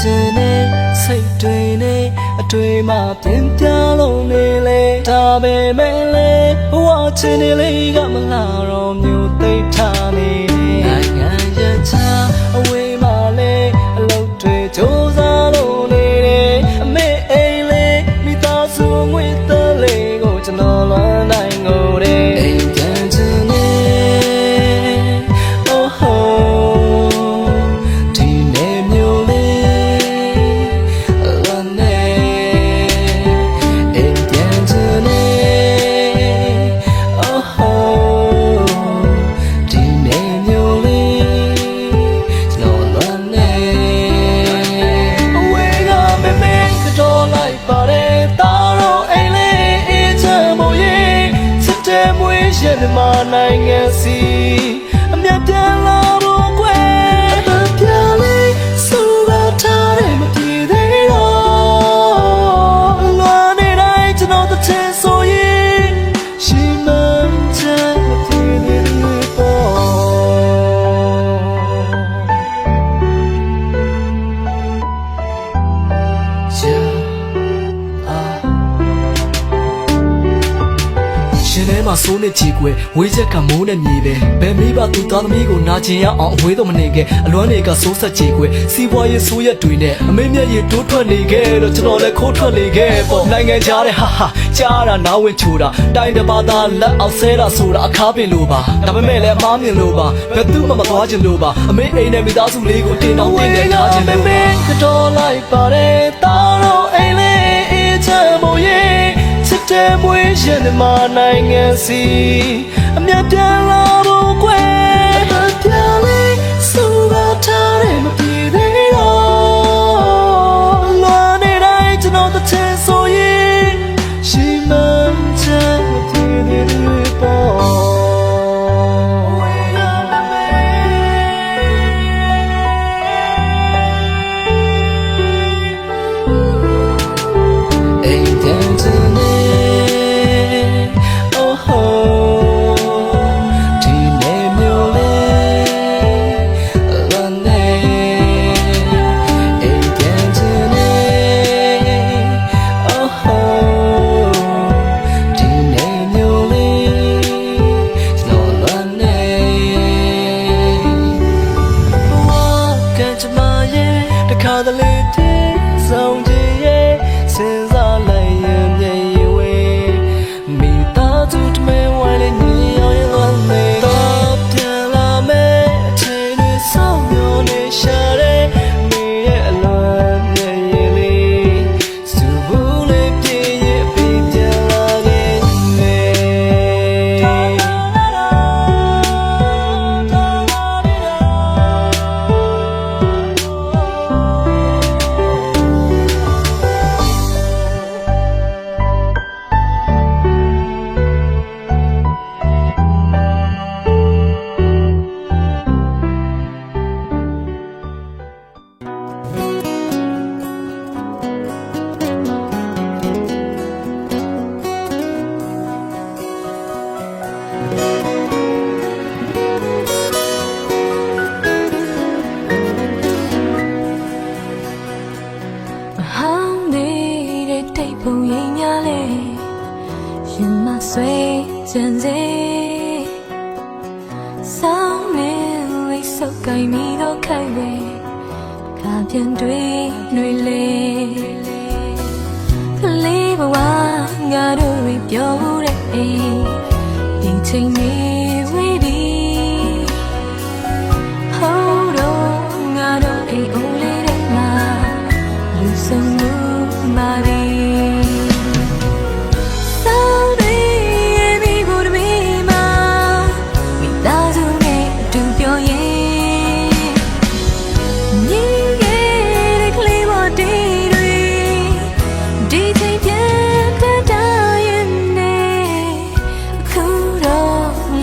ခြင်းနဲ့စိတ်တွေနဲ့အတွေ့မှပြင်ပြလုံးနေလေဒါပေမဲ့လေဘဝချင်းလေးကမလာတော့မျိုးသိထားနေနိုင်ငံရချအဝေးမှလေအလုပ်တွေကြိုးစားလို့နေတယ်အမေအိမ်လေးမိသားစုငွေသားလေးကိုကျွန်တော်လွမ်းနိုင်ငိုတယ်အိမ်ပြန်ခြင်းနဲ့အိုးဟိုဒီနေ့မျိုးလေးလွမ်းနေအိမ်ပြန်ခြင်းနဲ့အိုးဟိုဒီနေ့မျိုးလေးကျွန်တော်လွမ်းနေအဝေးကမမင်းကတော့လိုက်ပါတယ်တာတော့အိမ်လေးအေးချမ်းမို့ရဲ့စစ်တဲ့မွေးရဲ့မြန်မာနိုင်ငံစီအမြတ်ပြန်လာဖို့ကွယ်အသက်ပြလေးဆိုတော့ထားတယ်မပြေသေးတော့လွမ်းနေတိုင်းကျွန်တော်တစ်ချက်ဆိုရင်ရှိမှန်းချက်မပြေသေးဘူးပေါ့ရှင်ထဲမှာစိုးနဲ့ချီကွယ်ဝေးချက်ကမိုးနဲ့မြေပဲဘယ်မိဘသူသားသမီးကိုနာကျင်ရအောင်အဝေးတော့မနေခဲ့အလွမ်းတွေကစိုးဆက်ချီကွယ်စီးပွားရေးဆိုးရက်တွေနဲ့အမေမျက်ရည်တိုးထွက်နေခဲ့တော့ကျွန်တော်လည်းခိုးထွက်နေခဲ့ပေါ့နိုင်ငံခြားတဲ့ဟာကြားတာနားဝင်ချိုတာတိုင်းတစ်ပါးသားလက်အောက်ဆဲတာဆိုတာအခါပင်လို့ပါဒါပေမဲ့လည်းအမားမြင်လို့ပါဘယ်သူမှမသွားချင်လို့ပါအမေအိမ်နဲ့မိသားစုလေးကိုတင်တောင်းတင်နေထားခြင်းပဲမင်းကတော့လိုက်ပါတယ်တာတော့အိမ်လေးအေးချမ်းမို့ရဲ့စစ်တဲ့မွေးရဲ့မြန်မာနိုင်ငံစီအမြတ်ပြန်လာဖို့ကွယ်အသက်ပြလေးဆိုတော့ထားတယ်မပြေသေးတော့လွမ်းနေတိုင်းကျွန်တော်တစ်ချက်ဆိုရင်ရှိမှန်းချက်မပြေသေးဘူးပေါ့ခါတလေပြေဆောင်ကြရဲ့စဉ်းစားလိုက်ရင်မြေရွေးမိသားစုတမဲဝိုင်းလေးညရောင်လွမ်းနေတော့ပြန်လာမယ်အချိန်တွေစောင့်မျှော်နေရှာတဲ့မိရဲ့အလွမ်းမြေလေးစုဘူးလေးပြေရဲ့ပြီးပြန်လာခဲ့ပုံရိပ်များလေရင်မဆွေကြံစေဆောင်းနေလေးစုပ်ကိုင်းပြီးတော့ခိုက်ပဲခါပြန်တွေ့နှွေလေကလေးဘဝငါတို့တွေပြောမှုတဲ့အိမ်ဒီချိန်လေးဝေးပြီဟိုးတော့ငါတို့အိမ်အိုးလေးတဲ့မှာလူဆုံးမှုမာရီလ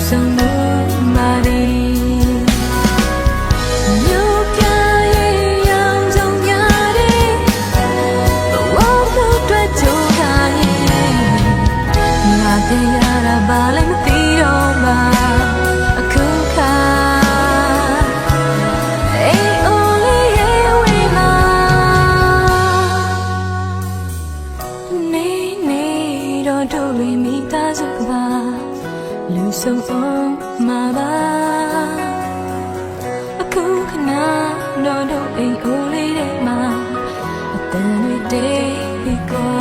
ဆုံးလို့မာရီမြို့ပြရဲ့ရောင်စုံများတဲ့ဘဝတို့အတွက်ကြိုးစားရဲ့ငါတင်ရတာဘာလဲမသိတော့မှအခုခါအိမ်အိုလေးရဲ့ဝေးလာနေနေတော့တို့တွေမိသားစုကပါလူဆုံးအောင်မှာပါအခုခဏတော့တို့အိမ်အိုလေးတွေမှာအတန်တွေတေးပြီးကော